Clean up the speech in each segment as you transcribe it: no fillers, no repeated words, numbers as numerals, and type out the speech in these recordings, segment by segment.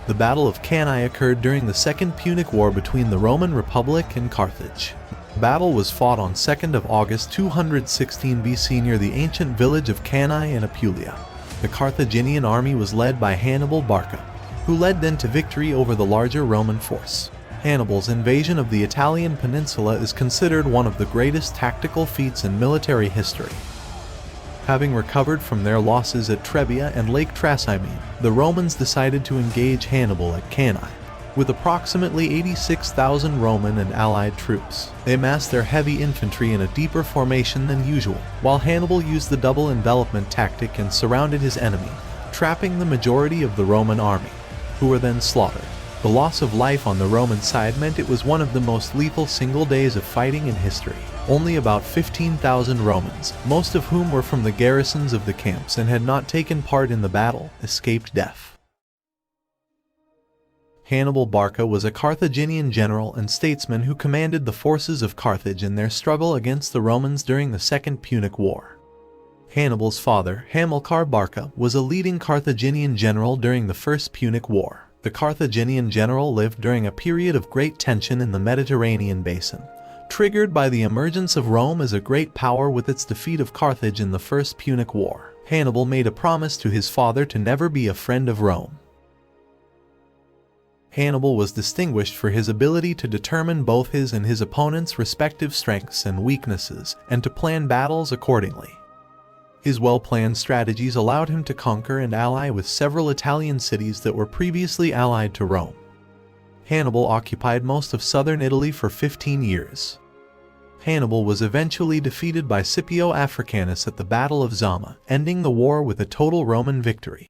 The Battle of Cannae occurred during the Second Punic War between the Roman Republic and Carthage. The battle was fought on 2nd of August 216 BC near the ancient village of Cannae in Apulia. The Carthaginian army was led by Hannibal Barca, who led them to victory over the larger Roman force. Hannibal's invasion of the Italian peninsula is considered one of the greatest tactical feats in military history. Having recovered from their losses at Trebia and Lake Trasimene, the Romans decided to engage Hannibal at Cannae. With approximately 86,000 Roman and allied troops, they amassed their heavy infantry in a deeper formation than usual, while Hannibal used the double envelopment tactic and surrounded his enemy, trapping the majority of the Roman army, who were then slaughtered. The loss of life on the Roman side meant it was one of the most lethal single days of fighting in history. Only about 15,000 Romans, most of whom were from the garrisons of the camps and had not taken part in the battle, escaped death. Hannibal Barca was a Carthaginian general and statesman who commanded the forces of Carthage in their struggle against the Romans during the Second Punic War. Hannibal's father, Hamilcar Barca, was a leading Carthaginian general during the First Punic War. The Carthaginian general lived during a period of great tension in the Mediterranean basin, triggered by the emergence of Rome as a great power with its defeat of Carthage in the First Punic War. Hannibal made a promise to his father to never be a friend of Rome. Hannibal was distinguished for his ability to determine both his and his opponent's respective strengths and weaknesses, and to plan battles accordingly. His well-planned strategies allowed him to conquer and ally with several Italian cities that were previously allied to Rome. Hannibal occupied most of southern Italy for 15 years. Hannibal was eventually defeated by Scipio Africanus at the Battle of Zama, ending the war with a total Roman victory.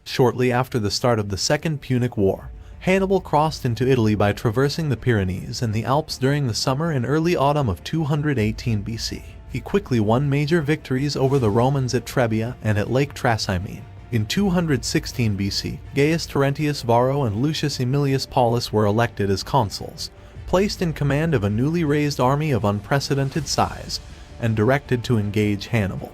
Shortly after the start of the Second Punic War, Hannibal crossed into Italy by traversing the Pyrenees and the Alps during the summer and early autumn of 218 BC. He quickly won major victories over the Romans at Trebia and at Lake Trasimene. In 216 BC, Gaius Terentius Varro and Lucius Aemilius Paulus were elected as consuls, placed in command of a newly raised army of unprecedented size, and directed to engage Hannibal.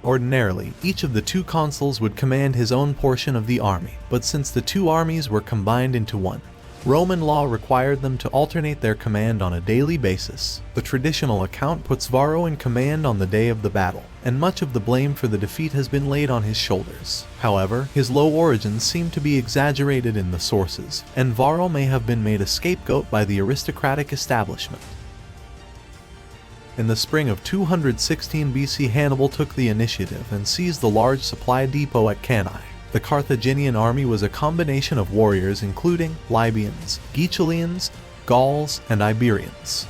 Ordinarily, each of the two consuls would command his own portion of the army, but since the two armies were combined into one, Roman law required them to alternate their command on a daily basis. The traditional account puts Varro in command on the day of the battle, and much of the blame for the defeat has been laid on his shoulders. However, his low origins seem to be exaggerated in the sources, and Varro may have been made a scapegoat by the aristocratic establishment. In the spring of 216 BC, Hannibal took the initiative and seized the large supply depot at Cannae. The Carthaginian army was a combination of warriors including Libyans, Gætulians, Gauls, and Iberians.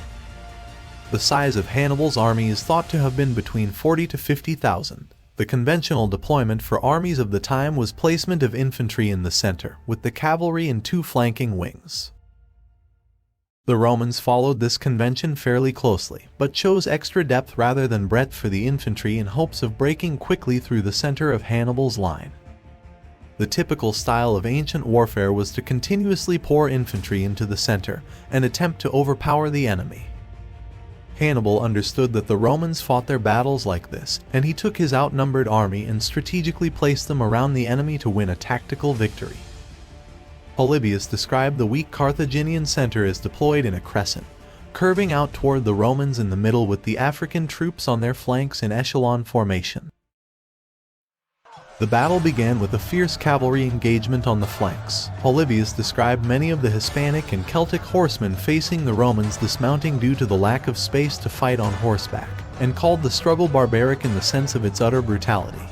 The size of Hannibal's army is thought to have been between 40 to 50,000. The conventional deployment for armies of the time was placement of infantry in the center, with the cavalry in two flanking wings. The Romans followed this convention fairly closely, but chose extra depth rather than breadth for the infantry in hopes of breaking quickly through the center of Hannibal's line. The typical style of ancient warfare was to continuously pour infantry into the center and attempt to overpower the enemy. Hannibal understood that the Romans fought their battles like this, and he took his outnumbered army and strategically placed them around the enemy to win a tactical victory. Polybius described the weak Carthaginian center as deployed in a crescent, curving out toward the Romans in the middle with the African troops on their flanks in echelon formation. The battle began with a fierce cavalry engagement on the flanks. Polybius described many of the Hispanic and Celtic horsemen facing the Romans dismounting due to the lack of space to fight on horseback, and called the struggle barbaric in the sense of its utter brutality.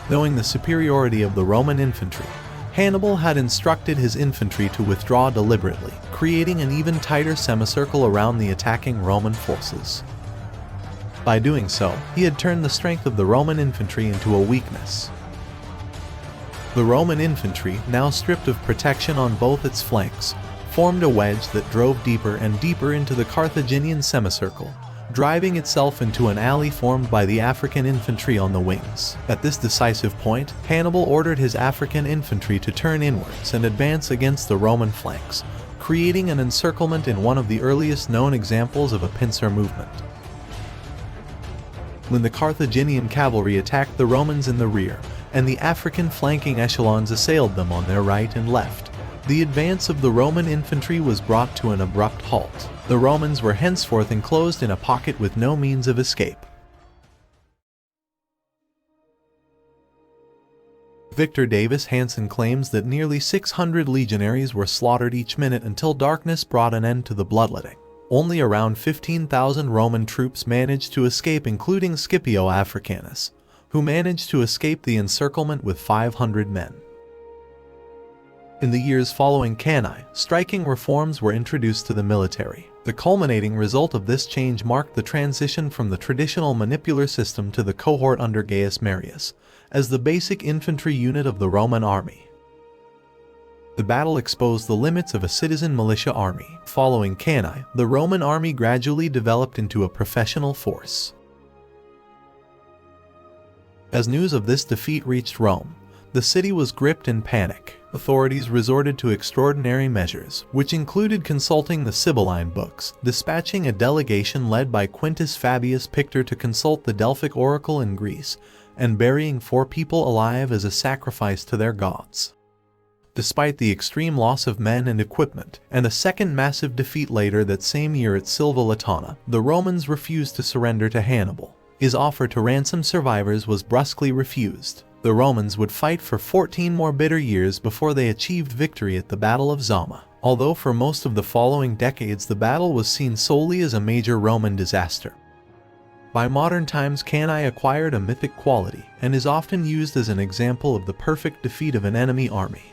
Knowing the superiority of the Roman infantry, Hannibal had instructed his infantry to withdraw deliberately, creating an even tighter semicircle around the attacking Roman forces. By doing so, he had turned the strength of the Roman infantry into a weakness. The Roman infantry, now stripped of protection on both its flanks, formed a wedge that drove deeper and deeper into the Carthaginian semicircle, driving itself into an alley formed by the African infantry on the wings. At this decisive point, Hannibal ordered his African infantry to turn inwards and advance against the Roman flanks, creating an encirclement in one of the earliest known examples of a pincer movement. When the Carthaginian cavalry attacked the Romans in the rear, and the African flanking echelons assailed them on their right and left. The advance of the Roman infantry was brought to an abrupt halt. The Romans were henceforth enclosed in a pocket with no means of escape. Victor Davis Hansen claims that nearly 600 legionaries were slaughtered each minute until darkness brought an end to the bloodletting. Only around 15,000 Roman troops managed to escape, including Scipio Africanus, who managed to escape the encirclement with 500 men. In the years following Cannae, striking reforms were introduced to the military. The culminating result of this change marked the transition from the traditional manipular system to the cohort under Gaius Marius, as the basic infantry unit of the Roman army. The battle exposed the limits of a citizen militia army. Following Cannae, the Roman army gradually developed into a professional force. As news of this defeat reached Rome, the city was gripped in panic. Authorities resorted to extraordinary measures, which included consulting the Sibylline books, dispatching a delegation led by Quintus Fabius Pictor to consult the Delphic oracle in Greece, and burying 4 people alive as a sacrifice to their gods. Despite the extreme loss of men and equipment, and a second massive defeat later that same year at Silva Latona, the Romans refused to surrender to Hannibal. His offer to ransom survivors was brusquely refused. The Romans would fight for 14 more bitter years before they achieved victory at the Battle of Zama. Although for most of the following decades the battle was seen solely as a major Roman disaster. By modern times, Cannae acquired a mythic quality and is often used as an example of the perfect defeat of an enemy army.